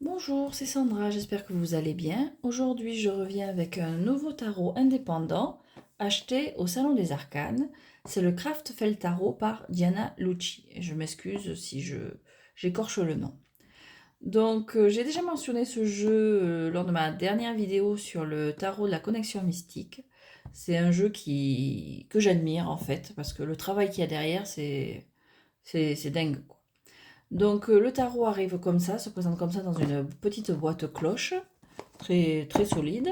Bonjour, c'est Sandra, j'espère que vous allez bien. Aujourd'hui, je reviens avec un nouveau tarot indépendant acheté au Salon des Arcanes. C'est le Kraftfeld Tarot par Diana Lucci. Et je m'excuse si j'écorche le nom. Donc, j'ai déjà mentionné ce jeu lors de ma dernière vidéo sur le tarot de la connexion mystique. C'est un jeu que j'admire en fait, parce que le travail qu'il y a derrière, c'est dingue, quoi. Donc le tarot arrive comme ça, se présente comme ça dans une petite boîte cloche, très, très solide,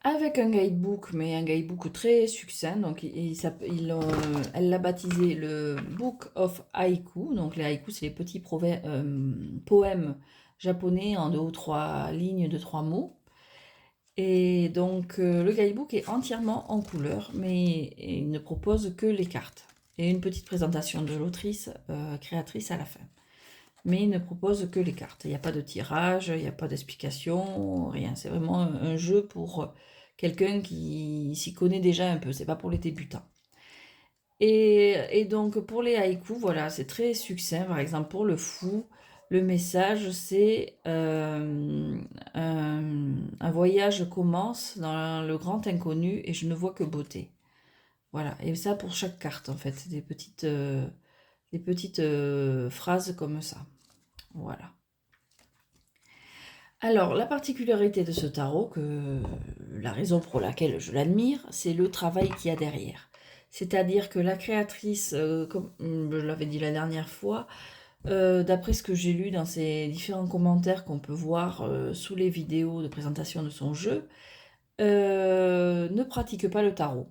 avec un guidebook, mais un guidebook très succinct. Donc elle l'a baptisé le Book of Haïku. Donc les haïkus, c'est les petits poèmes japonais en 2 ou 3 lignes de 3 mots. Et donc le guidebook est entièrement en couleur, mais il ne propose que les cartes. Et une petite présentation de l'autrice, créatrice à la fin. Mais il ne propose que les cartes. Il n'y a pas de tirage, il n'y a pas d'explication, rien. C'est vraiment un jeu pour quelqu'un qui s'y connaît déjà un peu. C'est pas pour les débutants. Et donc pour les haïkus, voilà, c'est très succinct. Par exemple, pour le fou, le message c'est un voyage commence dans le grand inconnu et je ne vois que beauté. Voilà, et ça pour chaque carte en fait, c'est des petites phrases comme ça. Voilà. Alors, la particularité de ce tarot, la raison pour laquelle je l'admire, c'est le travail qu'il y a derrière. C'est-à-dire que la créatrice, comme je l'avais dit la dernière fois, d'après ce que j'ai lu dans ces différents commentaires qu'on peut voir sous les vidéos de présentation de son jeu, ne pratique pas le tarot.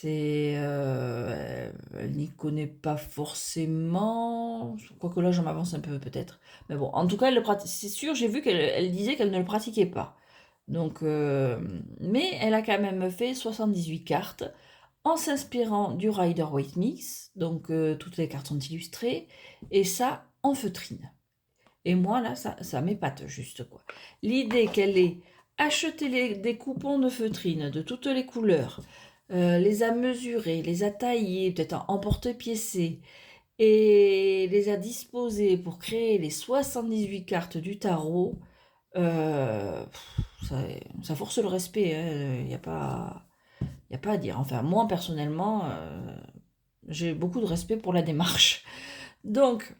Elle n'y connaît pas forcément, quoique là j'en m'avance un peu peut-être. Mais bon, en tout cas, c'est sûr, j'ai vu qu'elle disait qu'elle ne le pratiquait pas. Donc, mais elle a quand même fait 78 cartes en s'inspirant du Rider-Waite Mix. Donc, toutes les cartes sont illustrées et ça en feutrine. Et moi, là, ça m'épate juste, quoi. L'idée qu'elle ait acheté des coupons de feutrine de toutes les couleurs, les a mesurés, les a taillés, peut-être en porte-piécés, et les a disposés pour créer les 78 cartes du tarot, ça force le respect, il n'y a pas, y a pas à dire. Enfin, moi, personnellement, j'ai beaucoup de respect pour la démarche. Donc,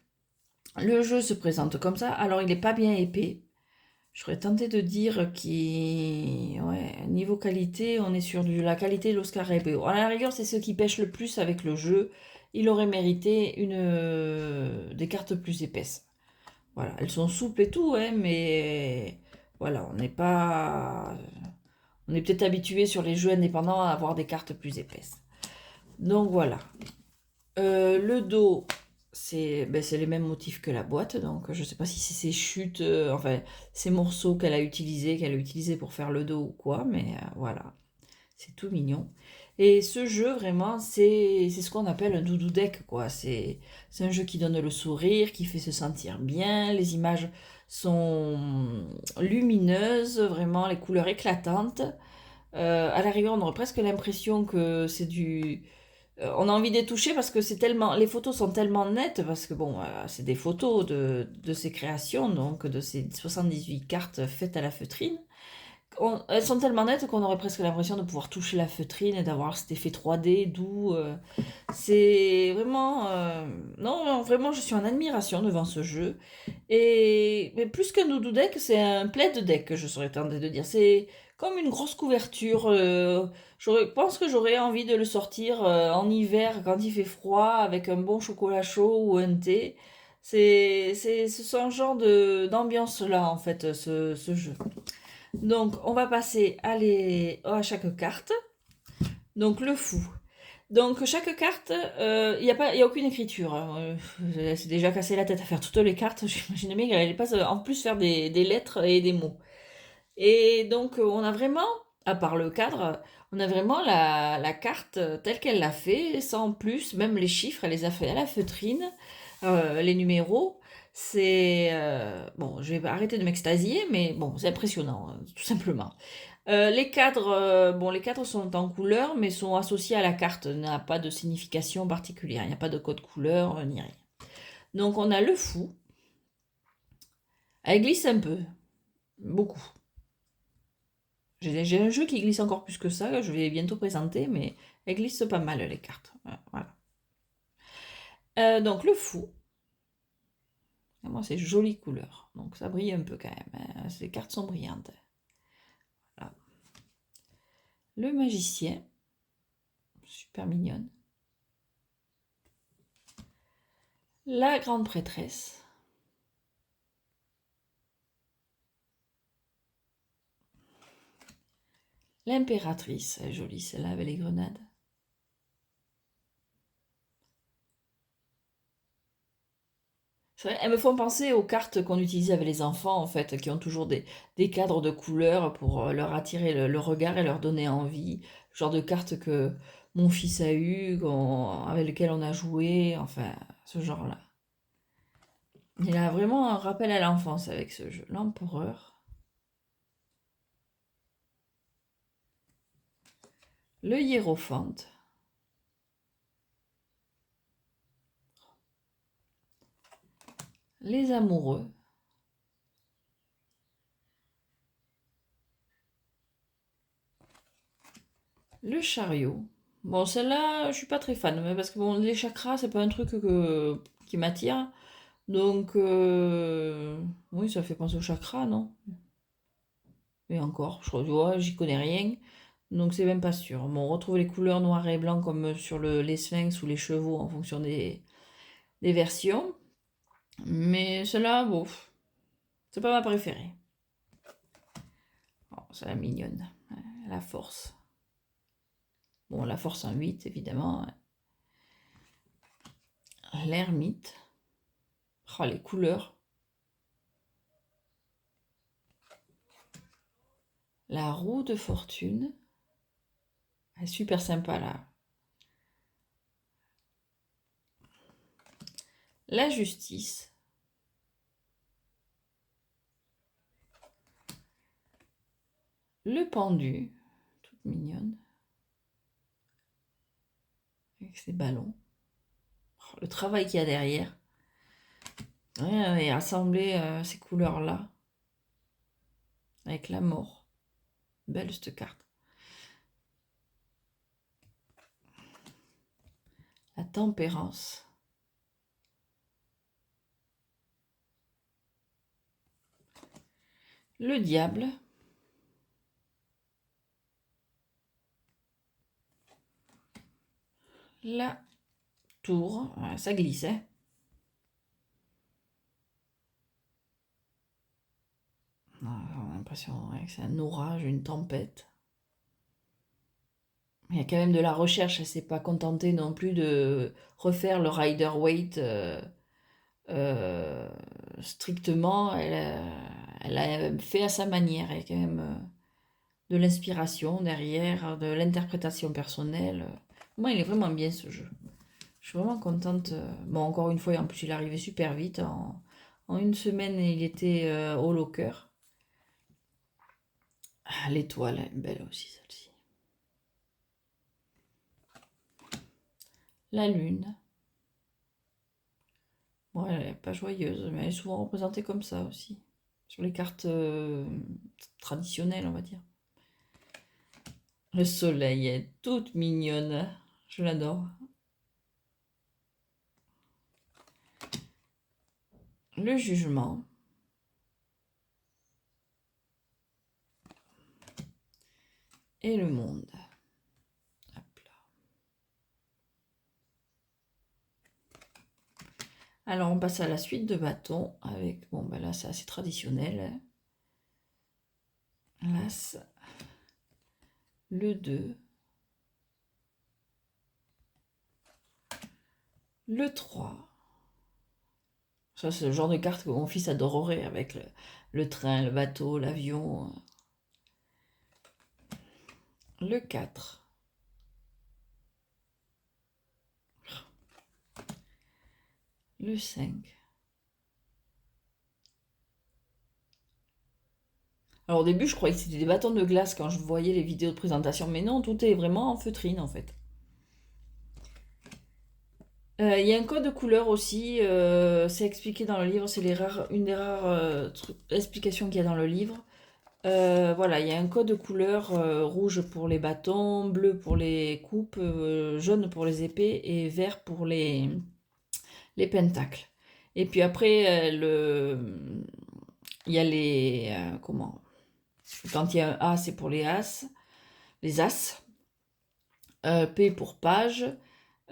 le jeu se présente comme ça. Alors, il n'est pas bien épais. Je serais tentée de dire niveau qualité, on est sur la qualité de l'Oscar Rebeo. À la rigueur, c'est ce qui pêche le plus avec le jeu. Il aurait mérité des cartes plus épaisses. Voilà, elles sont souples et tout, hein, mais voilà, on est peut-être habitué sur les jeux indépendants à avoir des cartes plus épaisses. Donc voilà. Le dos, c'est les mêmes motifs que la boîte, donc je ne sais pas si c'est ces chutes, enfin ces morceaux qu'elle a utilisés pour faire le dos ou quoi, mais voilà, c'est tout mignon. Et ce jeu, vraiment, c'est ce qu'on appelle un doudou deck, quoi. C'est un jeu qui donne le sourire, qui fait se sentir bien, les images sont lumineuses, vraiment, les couleurs éclatantes. À la rigueur, on aurait presque l'impression que c'est on a envie de les toucher parce que les photos sont tellement nettes, parce que bon, c'est des photos de ces créations, donc de ces 78 cartes faites à la feutrine. Elles sont tellement nettes qu'on aurait presque l'impression de pouvoir toucher la feutrine et d'avoir cet effet 3D doux. C'est vraiment... Non, non, vraiment, je suis en admiration devant ce jeu. Mais plus qu'un doudou deck, c'est un plaid deck, je serais tentée de dire. C'est comme une grosse couverture. Je pense que j'aurais envie de le sortir en hiver quand il fait froid avec un bon chocolat chaud ou un thé. Ce sont genre d'ambiance-là, en fait, ce jeu. Donc, on va passer à chaque carte. Donc, le fou. Donc, chaque carte, il n'y a aucune écriture, hein. Elle s'est déjà cassé la tête à faire toutes les cartes. J'imaginais bien qu'elle n'allait pas en plus faire des lettres et des mots. Et donc, on a vraiment, à part le cadre, on a vraiment la carte telle qu'elle l'a fait, sans plus, même les chiffres, elle les a fait à la feutrine, les numéros. Bon, je vais arrêter de m'extasier, mais bon, c'est impressionnant, hein, tout simplement. Les cadres sont en couleur, mais sont associés à la carte, n'a pas de signification particulière, il n'y a pas de code couleur, ni rien. Donc, on a le fou. Elle glisse un peu, beaucoup. J'ai un jeu qui glisse encore plus que ça, que je vais bientôt présenter, mais elle glisse pas mal les cartes. Voilà. Donc le fou. Moi, c'est jolie couleur. Donc ça brille un peu quand même, hein. Ces cartes sont brillantes. Voilà. Le magicien. Super mignonne. La grande prêtresse. L'impératrice. Elle est jolie celle-là avec les grenades. Vrai, elles me font penser aux cartes qu'on utilisait avec les enfants, en fait, qui ont toujours des cadres de couleurs pour leur attirer le regard et leur donner envie. Le genre de cartes que mon fils a eu, avec lesquelles on a joué, enfin, ce genre-là. Il a vraiment un rappel à l'enfance avec ce jeu. L'empereur. Le hiérophante. Les amoureux. Le chariot. Bon, celle-là, je suis pas très fan, mais parce que bon, les chakras, c'est pas un truc qui m'attire. Donc, oui, ça fait penser aux chakras, non? Et encore, je crois, j'y connais rien. Donc, c'est même pas sûr. Bon, on retrouve les couleurs noir et blanc comme sur les sphinx ou les chevaux en fonction des versions. Mais celle-là, bon, c'est pas ma préférée. Oh, c'est la mignonne. La force. Bon, la force en 8, évidemment. L'ermite. Oh, les couleurs. La roue de fortune. Elle est super sympa, là. La justice. Le pendu. Toute mignonne. Avec ses ballons. Oh, le travail qu'il y a derrière. Ouais, et assembler ces couleurs-là. Avec la mort. Belle cette carte. La tempérance. Le diable. La tour. Ouais, ça glisse, hein. On a l'impression que c'est un orage, une tempête. Il y a quand même de la recherche. Elle ne s'est pas contentée non plus de refaire le Rider-Waite euh, strictement. Elle a fait à sa manière. Il y a quand même de l'inspiration derrière, de l'interprétation personnelle. Moi, il est vraiment bien ce jeu. Je suis vraiment contente. Bon, encore une fois, en plus, il est arrivé super vite. En une semaine, il était au locker. Ah, l'étoile, elle est belle aussi, celle-ci. La lune. Bon, elle n'est pas joyeuse, mais elle est souvent représentée comme ça aussi. Sur les cartes traditionnelles, on va dire. Le soleil est toute mignonne. Je l'adore. Le jugement. Et le monde. Hop là. Alors, on passe à la suite de bâtons avec... Bon, ben là, c'est assez traditionnel. L'As. Le 2. Le 3. Ça, c'est le genre de carte que mon fils adorerait avec le train, le bateau, l'avion. Le 4. Le 5. Alors au début, je croyais que c'était des bâtons de glace quand je voyais les vidéos de présentation, mais non, tout est vraiment en feutrine en fait. Il y a un code de couleur aussi, c'est expliqué dans le livre, c'est une des rares explications qu'il y a dans le livre. Voilà, il y a un code de couleur rouge pour les bâtons, bleu pour les coupes, jaune pour les épées et vert pour les pentacles. Et puis après, il y a comment? Quand il y a un A, c'est pour les As. P pour page,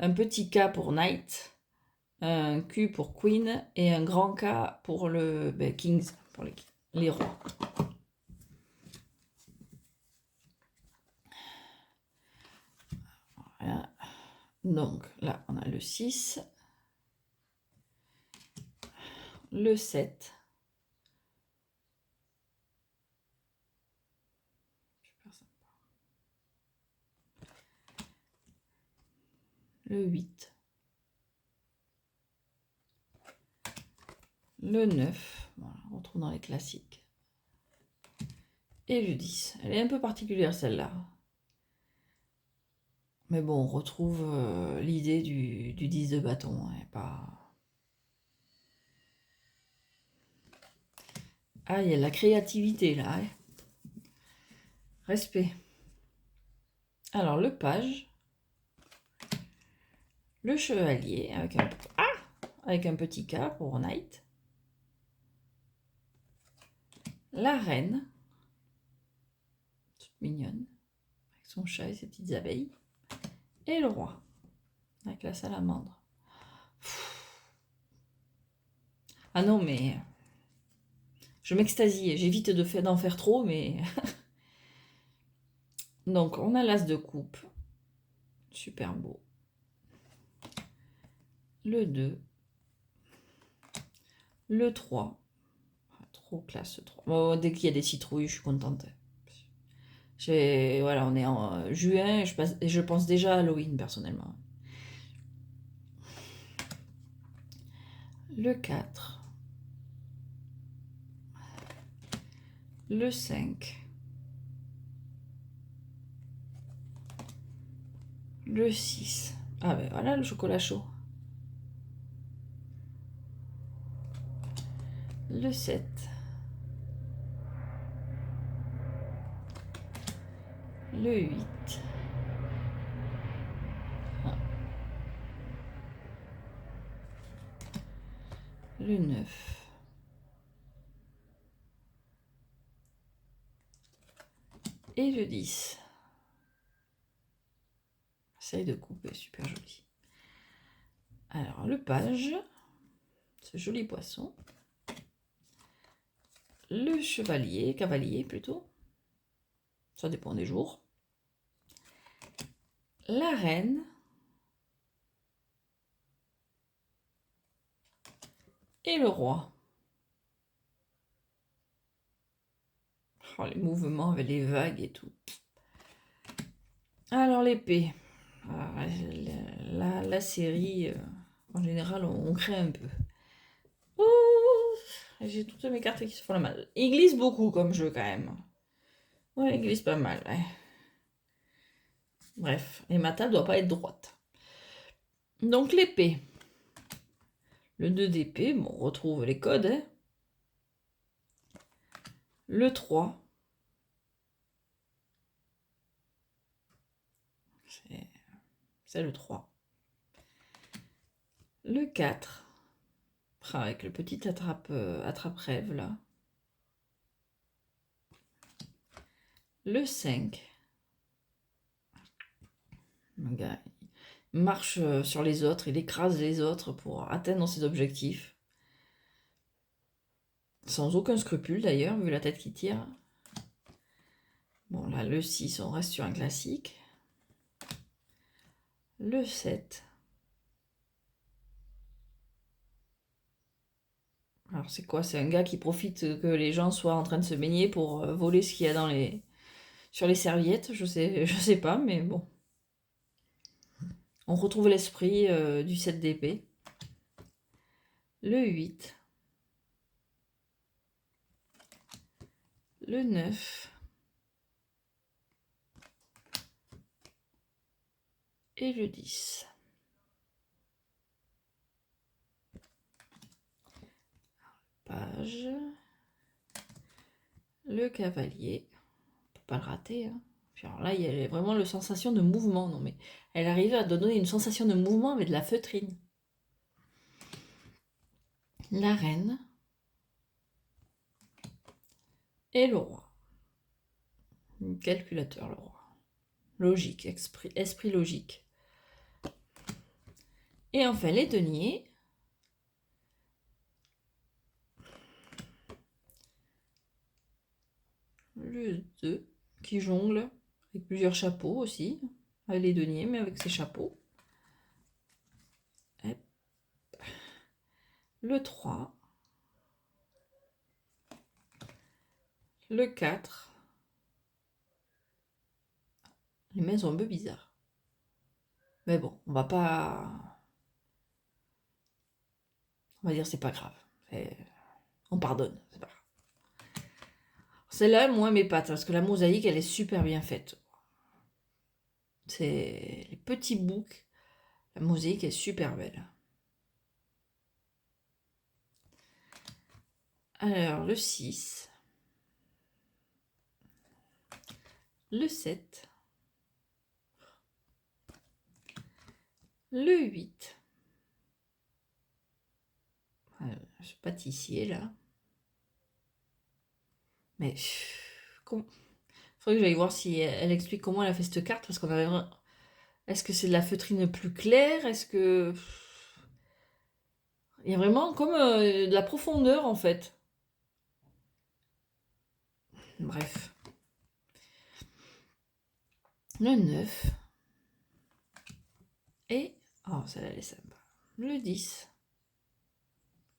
un petit K pour knight, un Q pour queen et un grand K pour le kings, pour les rois. Voilà. Donc là, on a le 6, le 7, le 8, le 9, voilà, on retrouve dans les classiques, et le 10. Elle est un peu particulière celle-là. Mais bon, on retrouve l'idée du 10 de bâton. Hein, pas... Ah, il y a de la créativité là. Hein. Respect. Alors, le page, le chevalier avec un petit K pour knight, la reine, toute mignonne, avec son chat et ses petites abeilles, et le roi, avec la salamandre. Ah non, mais je m'extasie, j'évite d'en faire trop, mais... Donc, on a l'as de coupe, super beau. Le 2, le 3, trop classe ce 3. Bon, dès qu'il y a des citrouilles, je suis contente. Voilà, on est en juin et je pense déjà à Halloween personnellement. Le 4, le 5, le 6. Ah ben voilà le chocolat chaud. Le 7, le 8, le 9, et le 10. Essaye de couper, super joli. Alors le page, ce joli poisson. Le cavalier plutôt. Ça dépend des jours. La reine. Et le roi. Oh, les mouvements avec les vagues et tout. Alors l'épée. La série, en général, on crée un peu. J'ai toutes mes cartes qui se font la malle. Il glisse beaucoup comme jeu quand même. Ouais, il glisse pas mal. Ouais. Bref, et ma table doit pas être droite. Donc l'épée. Le 2 d'épée, bon, on retrouve les codes. Hein. Le 3. C'est le 3. Le 4. Avec le petit attrape-rêve là. Le 5. Le gars, il marche sur les autres, il écrase les autres pour atteindre ses objectifs. Sans aucun scrupule d'ailleurs, vu la tête qu'il tire. Bon là, le 6, on reste sur un classique. Le 7. Alors c'est quoi? C'est un gars qui profite que les gens soient en train de se baigner pour voler ce qu'il y a sur les serviettes, je sais pas, mais bon. On retrouve l'esprit du 7 d'épée. Le 8. Le 9. Et le 10. page, le cavalier, on peut pas le rater, hein. Puis alors là, il y a vraiment la sensation de mouvement, non mais elle arrive à donner une sensation de mouvement avec de la feutrine. La reine et le roi. Calculateur, le roi. Logique, esprit logique. Et enfin, les deniers. Le 2 qui jongle avec plusieurs chapeaux aussi. Avec les deniers, mais avec ses chapeaux. Hop. Le 3. Le 4. Les mains sont un peu bizarres. Mais bon, on va pas... On va dire c'est pas grave. On pardonne, c'est pas grave. Celle-là, moi, mes pattes, parce que la mosaïque, elle est super bien faite. C'est les petits boucs. La mosaïque est super belle. Alors, le 6. Le 7. Le 8. Ce pâtissier, là. Mais... Faudrait que j'aille voir si elle explique comment elle a fait cette carte, parce qu'on avait... Est-ce que c'est de la feutrine plus claire? Est-ce que... Il y a vraiment comme de la profondeur, en fait. Bref. Le 9. Et... Oh, celle-là, elle est sympa. Le 10.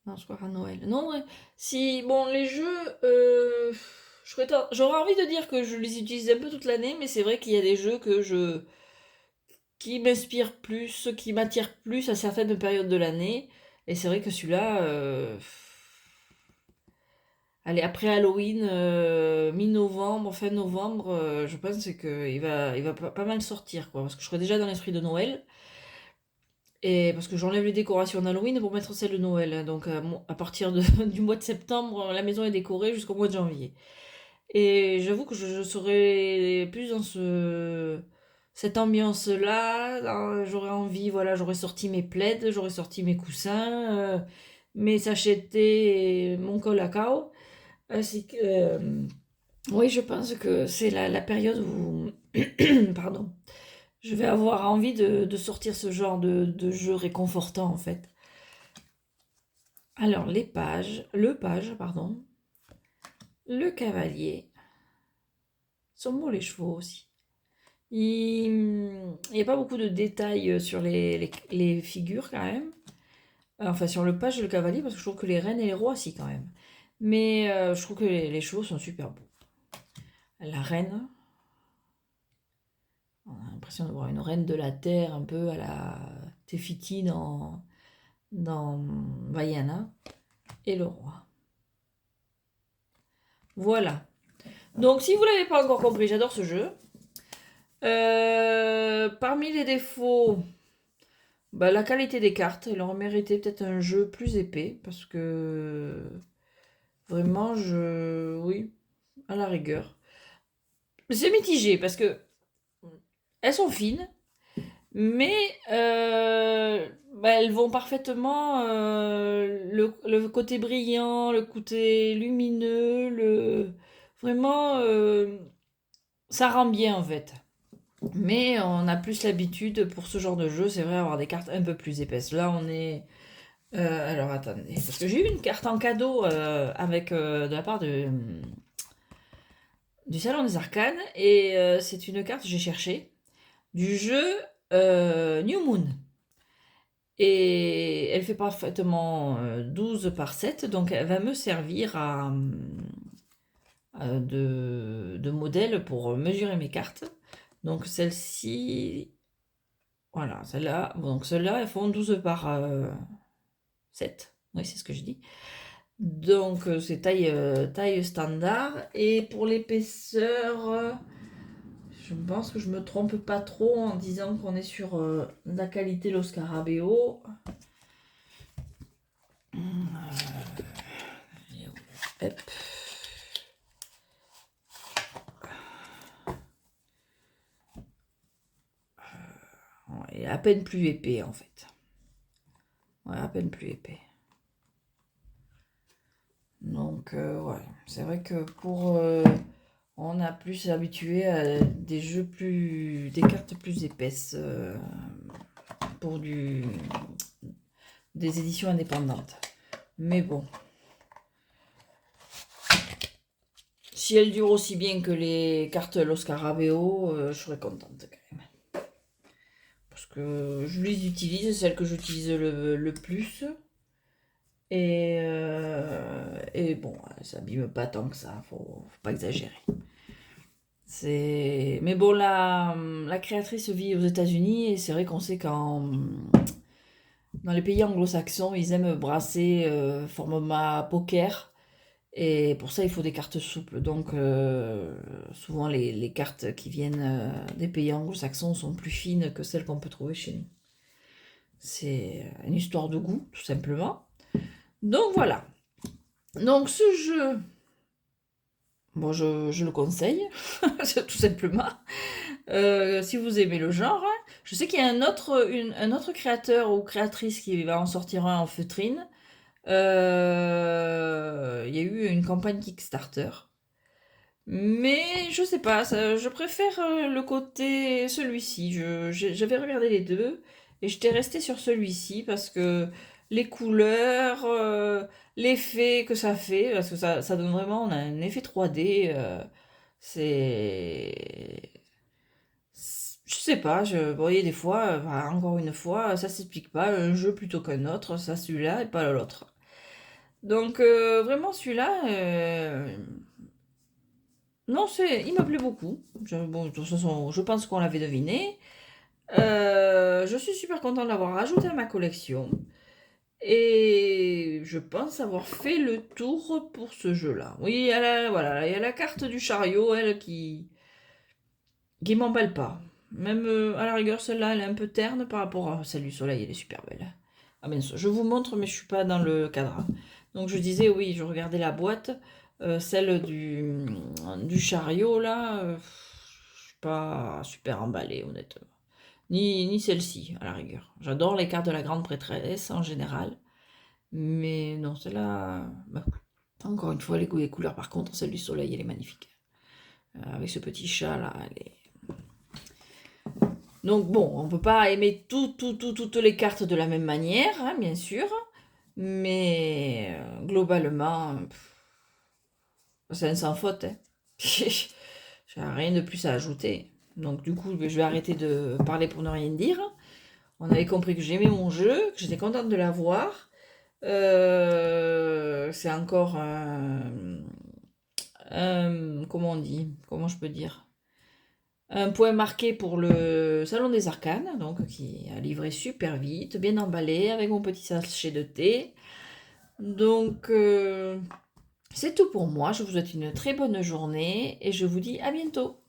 Non, je crois à Noël. Non, ouais. Si, bon, les jeux... J'aurais envie de dire que je les utilise un peu toute l'année, mais c'est vrai qu'il y a des jeux qui m'inspirent plus, qui m'attirent plus à certaines périodes de l'année. Et c'est vrai que celui-là... Allez, après Halloween, mi-novembre, fin novembre, je pense qu'il va pas mal sortir, quoi. Parce que je serai déjà dans l'esprit de Noël. Et parce que j'enlève les décorations d'Halloween pour mettre celles de Noël, hein. Donc à partir du mois de septembre, la maison est décorée jusqu'au mois de janvier. Et j'avoue que je serais plus dans cette ambiance-là. J'aurais envie, voilà, j'aurais sorti mes plaids, j'aurais sorti mes coussins, mes sachets de thé et mon colacao. Ainsi que, oui, je pense que c'est la période où, pardon, je vais avoir envie de sortir ce genre de jeu réconfortant, en fait. Alors, le page, pardon, le cavalier, sont beaux les chevaux aussi. Il n'y a pas beaucoup de détails sur les figures, quand même. Enfin, sur le page et le cavalier, parce que je trouve que les reines et les rois, si, quand même. Mais je trouve que les chevaux sont super beaux. La reine, on a l'impression de voir une reine de la terre, un peu à la Tefiti dans Vaiana. Et le roi. Voilà. Donc, si vous ne l'avez pas encore compris, j'adore ce jeu. Parmi les défauts, bah, la qualité des cartes. Elle aurait mérité peut-être un jeu plus épais. Parce que vraiment, oui, à la rigueur. C'est mitigé parce que elles sont fines. Mais bah, elles vont parfaitement, le côté brillant, le côté lumineux, vraiment, ça rend bien en fait. Mais on a plus l'habitude pour ce genre de jeu, c'est vrai, avoir des cartes un peu plus épaisses. Là, on est... alors attendez, parce que j'ai eu une carte en cadeau avec de la part du Salon des Arcanes, et c'est une carte que j'ai cherchée du jeu New Moon. Et elle fait parfaitement 12 par 7, donc elle va me servir de modèle pour mesurer mes cartes. Donc celle-ci, voilà, celle-là, donc celles-là, elles font 12 par 7. Oui, c'est ce que je dis. Donc c'est taille standard. Et pour l'épaisseur, je pense que je me trompe pas trop en disant qu'on est sur la qualité Lo Scarabeo. Hop. Il est à peine plus épais en fait. Ouais, à peine plus épais. Donc ouais, c'est vrai que pour on a plus habitué à des cartes plus épaisses pour des éditions indépendantes. Mais bon, si elles durent aussi bien que les cartes Los Scarabeo, je serais contente quand même. Parce que je les utilise, celles que j'utilise le plus. Et bon, ça abîme pas tant que ça, faut pas exagérer. Mais bon, la créatrice vit aux États-Unis et c'est vrai qu'on sait dans les pays anglo-saxons, ils aiment brasser format poker et pour ça il faut des cartes souples. Donc souvent les cartes qui viennent des pays anglo-saxons sont plus fines que celles qu'on peut trouver chez nous. C'est une histoire de goût, tout simplement. Donc voilà. Donc ce jeu, bon, je le conseille, tout simplement. Si vous aimez le genre, hein. Je sais qu'il y a un autre créateur ou créatrice qui va en sortir un en feutrine. Il y a eu une campagne Kickstarter. Mais je sais pas, je préfère le côté celui-ci. J'avais regardé les deux et j'étais restée sur celui-ci parce que les couleurs, l'effet que ça fait, parce que ça donne vraiment un effet 3D. C'est. Je sais pas, vous voyez, des fois, encore une fois, ça s'explique pas. Un jeu plutôt qu'un autre, ça celui-là et pas l'autre. Donc, vraiment, celui-là. Non, il me plaît beaucoup. Bon, de toute façon, je pense qu'on l'avait deviné. Je suis super contente de l'avoir rajouté à ma collection. Et je pense avoir fait le tour pour ce jeu-là. Oui, voilà, il y a la carte du chariot, elle, qui m'emballe pas. Même à la rigueur, celle-là, elle est un peu terne par rapport à celle du soleil, elle est super belle. Ah mince, je vous montre, mais je suis pas dans le cadre. Donc je disais, oui, je regardais la boîte, celle du chariot, là, je suis pas super emballée, honnêtement. Ni celle-ci, à la rigueur. J'adore les cartes de la grande prêtresse, en général. Mais non, celle-là, bah, encore une fois, les couleurs, par contre, celle du soleil, elle est magnifique. Avec ce petit chat, là, elle est... Donc bon, on peut pas aimer toutes les cartes de la même manière, hein, bien sûr, mais globalement, c'est un sans faute. Hein. J'ai rien de plus à ajouter. Donc du coup, je vais arrêter de parler pour ne rien dire. On avait compris que j'aimais mon jeu, que j'étais contente de l'avoir. C'est encore comment on dit? Comment je peux dire? Un point marqué pour le Salon des Arcanes, donc qui a livré super vite, bien emballé, avec mon petit sachet de thé. Donc, c'est tout pour moi. Je vous souhaite une très bonne journée et je vous dis à bientôt.